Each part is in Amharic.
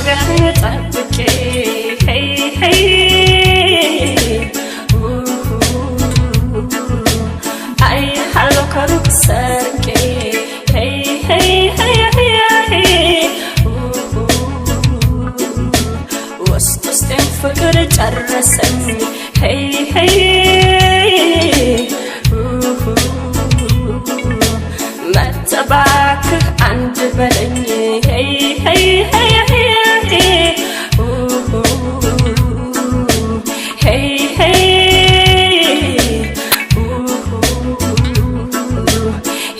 መግቢያህን ጠብቄ ሄይ ሄይ አይሃለሁ ከሩቅ ሰርቄ ሄይ ሄይ ሄይ ሄይ ውስጥ ውስጤን ፍቅር ጨረሰኝ ሄይ ሄይ መተባክህ አንድ በለኝ ሄይ ሄይ ሄይ ሄይ ሄይ ሄይ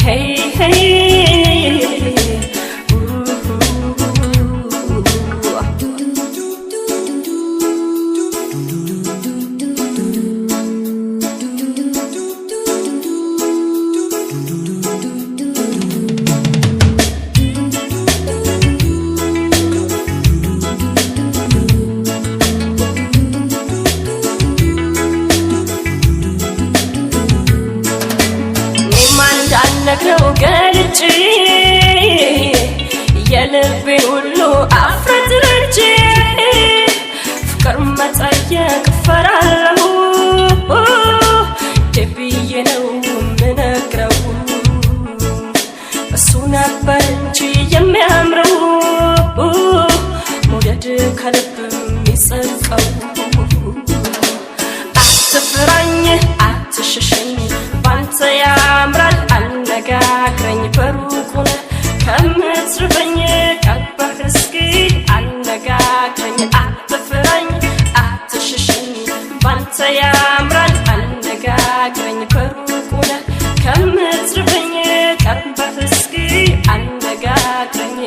ሄይ ሄይ ነግረው ገልጬ የልቤን ሁሉ አፍረጥርጬ ፍቅር መጠየቅ ፈራለሁ ደብዬ ነው ምነግረው እሱ ነበር እንጂ የሚያምረው መውደድ ከልብ የሚጸድቀው አትፍራኝ አትሽሸኝ ባንተ ያምራል አነጋግረኝ በሩቁ ከምትርበኝ ቀርበህ እስኪ አነጋግረኝ አትፍራኝ አትሽሸኝ ባንተ ያምራል አነጋግረኝ በሩቁ ከምትርበኝ ቀርበህ እስኪ አነጋግረኝ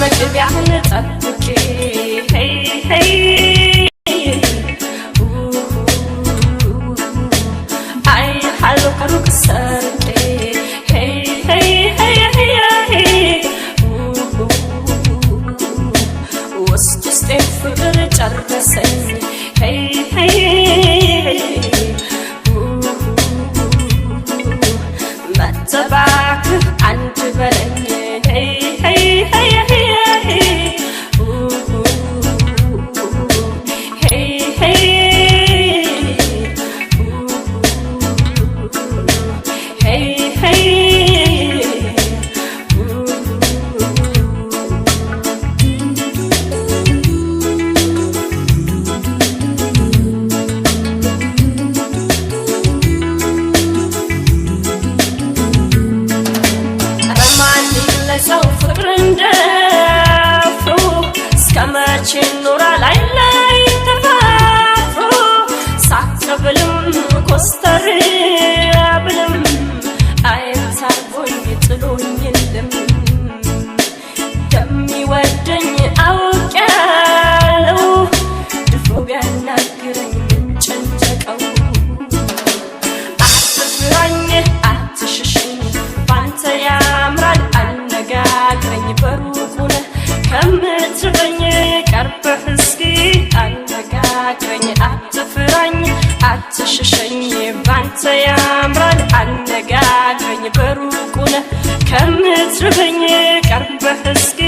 መግቢያህን ጠብቄ ሄይ ሄይ አይሃለሁ ከሩቅ ሰርቄ ሄይ ሄይ ሄይ ሄይ ውስጥ ውስጤን ፍቅር ጨረሰኝ ሄይ ሄይ መተባክህ አንድ በለኝ ሄይ ሄይ ሄይ ሰው ፍቅር እንደፍሩ እስከመቼ ኖራል ላይ ተፋፍሮ ሳትብልም ኮስተር ብልም አይታርቦኝ ጥሎኝ የለም እንደሚወደኝ አውቄያለሁ ድፍሮ ቢያናግረኝ ጨንጨቀው አትፍራኝ አትሽሸኝ ባንተ ያምራል አነጋግረኝ በሩቁ ከምትርበኝ ቀርበህ እስኪ አነጋግረኝ አትፍራኝ አትሽሸኝ ባንተ ያምራል አነጋግረኝ በሩቁ ከምትርበኝ ቀርበህ እስኪ